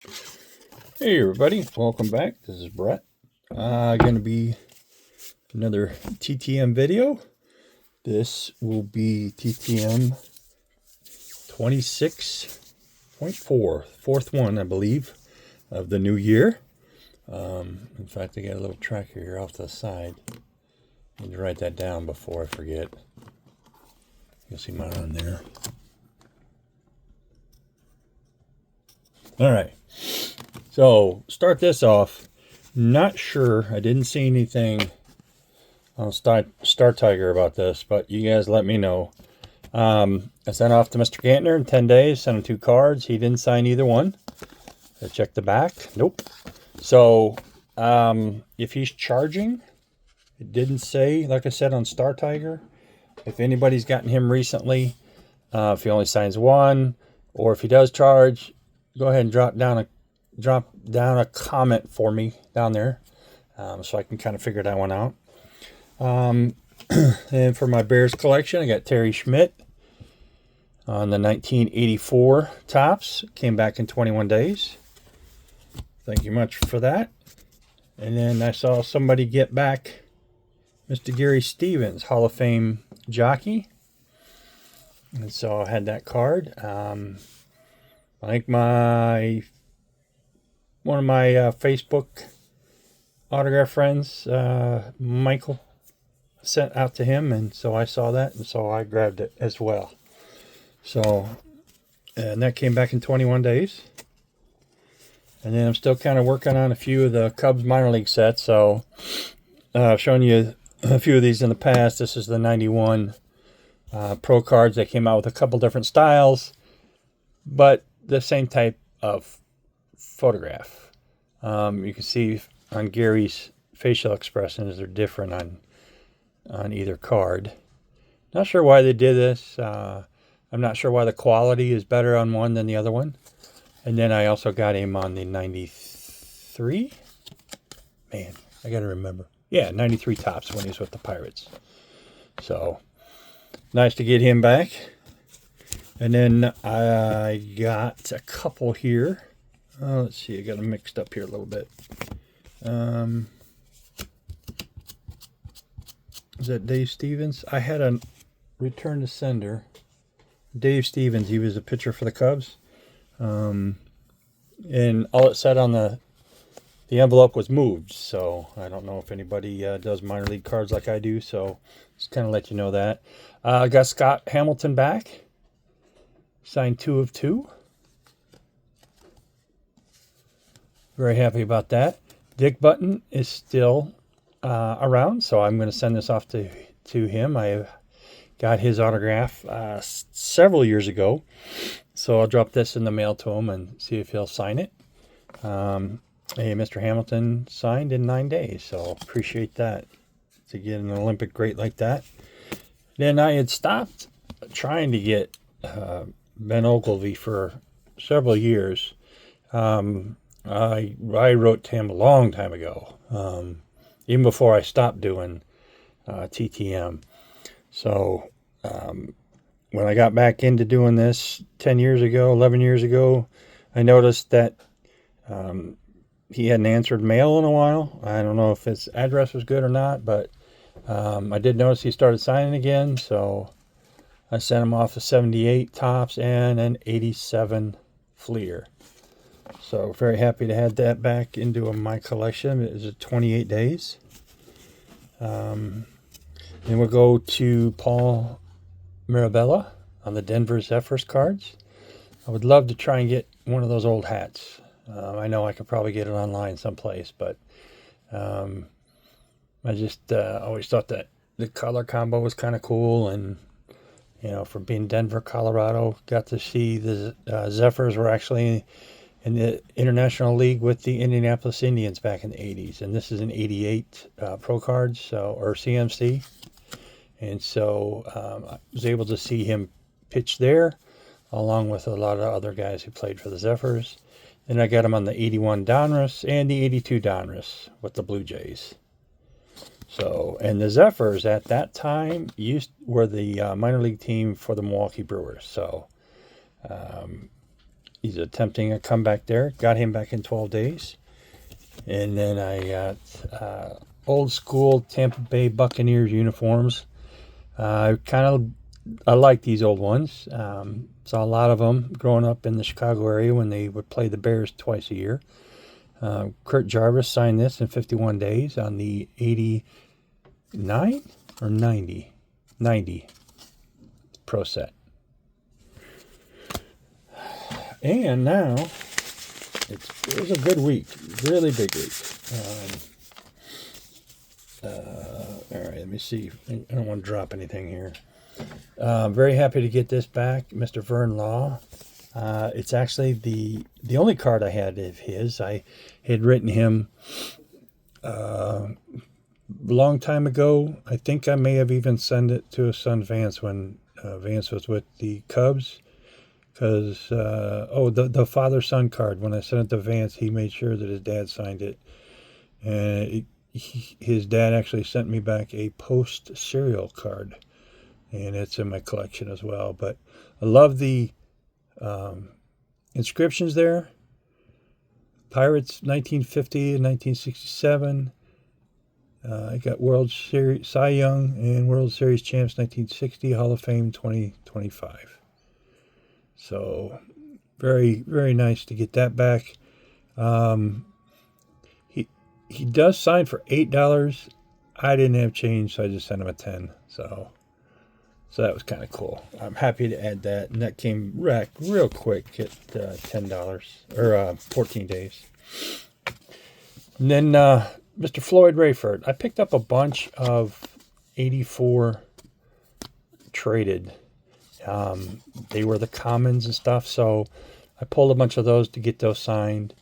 Hey everybody, welcome back. This is Brett. Going to be another TTM video. This will be TTM 26.4, fourth one, I believe, of the new year. In fact, I got a little tracker here off to the side. I need to write that down before I forget. You'll see mine on there. All right. So, start this off. Not sure. I didn't see anything on Star Tiger about this, but you guys let me know. I sent off to Mr. Gantner in 10 days, sent him 2 cards. He didn't sign either one. I checked the back. Nope. So, if he's charging, it didn't say, like I said, on Star Tiger. If anybody's gotten him recently, if he only signs one, or if he does charge, go ahead and drop down a comment for me down there, so I can kind of figure that one out. And for my Bears collection, I got Terry Schmidt on the 1984 tops. Came back in 21 days. Thank you much for that. And then I saw somebody get back Mr. Gary Stevens, Hall of Fame jockey. And so I had that card. I think one of my Facebook autograph friends, Michael, sent out to him, and so I saw that, and so I grabbed it as well. So, and that came back in 21 days. And then I'm still kind of working on a few of the Cubs minor league sets. So, I've shown you a few of these in the past. This is the 91 Pro cards. They came out with a couple different styles, but the same type of photograph. You can see on Gary's facial expressions, they're different on either card. Not sure why they did this. I'm not sure why the quality is better on one than the other one. And then I also got him on the 93. Man, I got to remember. Yeah, 93 tops when he was with the Pirates. So, nice to get him back. And then I got a couple here. Let's see, I got them mixed up here a little bit. Is that Dave Stevens? I had a return to sender. Dave Stevens, he was a pitcher for the Cubs. And all it said on the envelope was moved. So I don't know if anybody does minor league cards like I do. So just kind of let you know that. I got Scott Hamilton back. Signed 2 of 2. Very happy about that. Dick Button is still around, so I'm going to send this off to him. I got his autograph several years ago, so I'll drop this in the mail to him and see if he'll sign it. Hey, Mr. Hamilton signed in 9 days, so appreciate that to get an Olympic great like that. Then I had stopped trying to get Ben Ogilvy for several years. I wrote to him a long time ago, even before I stopped doing TTM. So when I got back into doing this 10 years ago, 11 years ago, I noticed that he hadn't answered mail in a while. I don't know if his address was good or not, but I did notice he started signing again, so I sent him off a 78 tops and an 87 Fleer. So very happy to add that back into my collection. It is 28 days. Then we'll go to Paul Mirabella on the Denver Zephyrs cards. I would love to try and get one of those old hats. I know I could probably get it online someplace, but I just always thought that the color combo was kind of cool. And, you know, from being Denver, Colorado, got to see the Zephyrs were actually in the International League with the Indianapolis Indians back in the 80s. And this is an 88 Pro Cards, or CMC. And so I was able to see him pitch there, along with a lot of other guys who played for the Zephyrs. And I got him on the 81 Donruss and the 82 Donruss with the Blue Jays. So, and the Zephyrs at that time were the minor league team for the Milwaukee Brewers. So, He's attempting a comeback there. Got him back in 12 days. And then I got old school Tampa Bay Buccaneers uniforms. I like these old ones. Saw a lot of them growing up in the Chicago area when they would play the Bears twice a year. Kurt Jarvis signed this in 51 days on the 89 or 90 Pro set. And now, it was a good week, really big week. All right, let me see. I don't want to drop anything here. Very happy to get this back, Mr. Vern Law. It's actually the only card I had of his. I had written him a long time ago. I think I may have even sent it to his son Vance when Vance was with the Cubs. Because, the father-son card, when I sent it to Vance, he made sure that his dad signed it. And his dad actually sent me back a post serial card. And it's in my collection as well. But I love the inscriptions there. Pirates 1950 and 1967. I got World Series Cy Young and World Series champs 1960, Hall of Fame 2025. So, very, very nice to get that back. He does sign for $8. I didn't have change, so I just sent him a 10. So that was kind of cool. I'm happy to add that, and that came back real quick at $10 or 14 days. And then Mr. Floyd Rayford. I picked up a bunch of 84 traded. They were the commons and stuff, so I pulled a bunch of those to get those signed.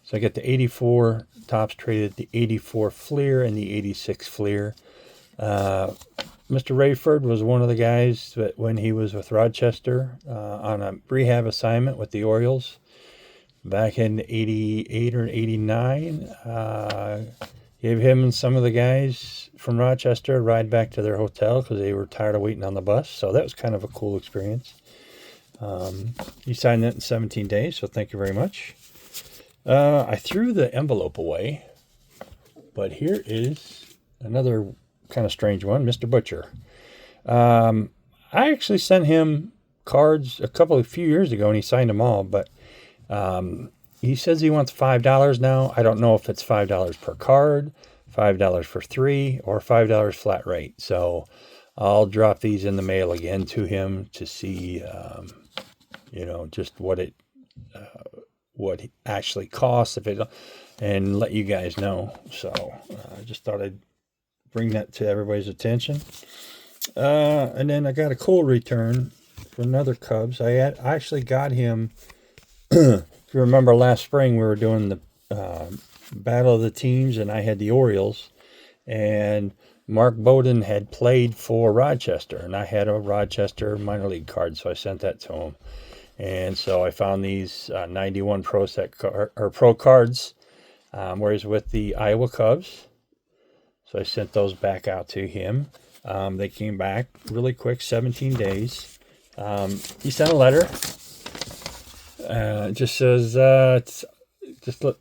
So I got the 84 tops traded, the 84 Fleer, and the 86 Fleer. Mr. Rayford was one of the guys that when he was with Rochester on a rehab assignment with the Orioles back in 88 or 89. Gave him and some of the guys from Rochester a ride back to their hotel because they were tired of waiting on the bus. So that was kind of a cool experience. He signed that in 17 days, so thank you very much. I threw the envelope away, but here is another kind of strange one, Mr. Butcher. I actually sent him cards a few years ago, and he signed them all, but he says he wants $5 now. I don't know if it's $5 per card, $5 for 3, or $5 flat rate. So I'll drop these in the mail again to him to see, just what it actually costs and let you guys know. So I just thought I'd bring that to everybody's attention. And then I got a cool return for another Cubs. I actually got him. If you remember last spring, we were doing the Battle of the Teams, and I had the Orioles, and Mark Bowden had played for Rochester, and I had a Rochester minor league card, so I sent that to him. And so I found these 91 Pro cards, where he's with the Iowa Cubs. So I sent those back out to him. They came back really quick, 17 days. He sent a letter. It just says, look,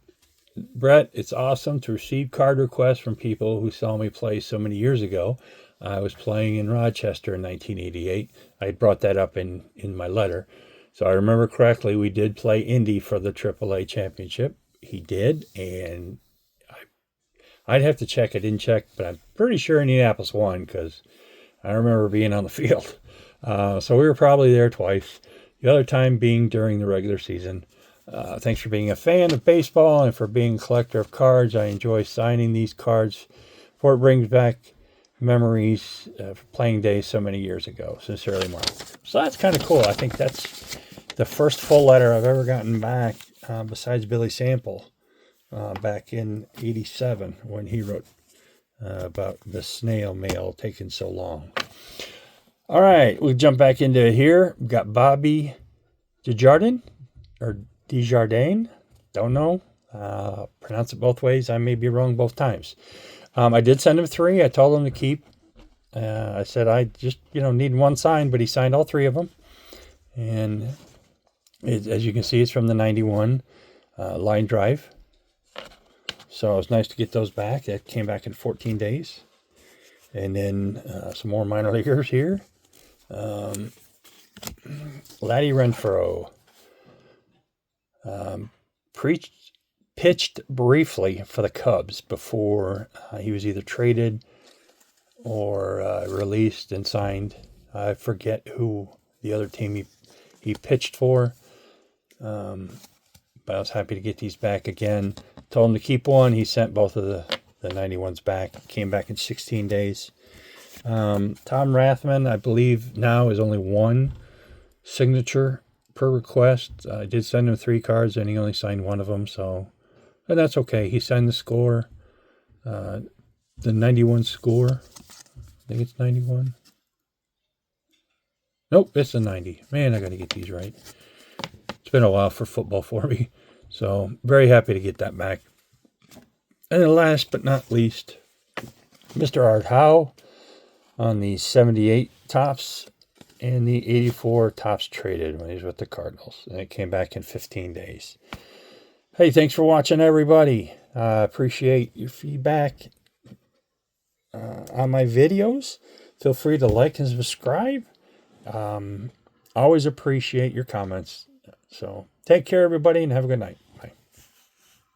Brett, it's awesome to receive card requests from people who saw me play so many years ago. I was playing in Rochester in 1988. I brought that up in my letter. So I remember correctly, we did play Indy for the AAA championship. He did, and I'd have to check. I didn't check, but I'm pretty sure Indianapolis won because I remember being on the field. So we were probably there twice. The other time being during the regular season. Thanks for being a fan of baseball and for being a collector of cards. I enjoy signing these cards, for it brings back memories of playing days so many years ago. Sincerely, Mark. So that's kind of cool. I think that's the first full letter I've ever gotten back, besides Billy Sample, back in '87 when he wrote about the snail mail taking so long. All right, we'll jump back into it here. We've got Bobby Desjardins, don't know. Pronounce it both ways. I may be wrong both times. I did send him 3. I told him to keep. I said I just, need one sign, but he signed all 3 of them. And As you can see, it's from the 91 line drive. So it was nice to get those back. That came back in 14 days. And then some more minor leaguers here. Laddie Renfro. Pitched briefly for the Cubs before he was either traded or released and signed. I forget who the other team he pitched for. But I was happy to get these back again. Told him to keep one. He sent both of the 91s back. Came back in 16 days. Tom Rathman, I believe now is only one signature per request. I did send him 3 cards and he only signed one of them. So, and that's okay. He signed the score. The 91 score. I think it's 91. Nope, it's a 90. Man, I got to get these right. It's been a while for football for me. So, very happy to get that back. And then last but not least, Mr. Art Howe on the 78 tops and the 84 tops traded when he was with the Cardinals. And it came back in 15 days. Hey, thanks for watching, everybody. Appreciate your feedback on my videos. Feel free to like and subscribe. Always appreciate your comments. So take care, everybody, and have a good night.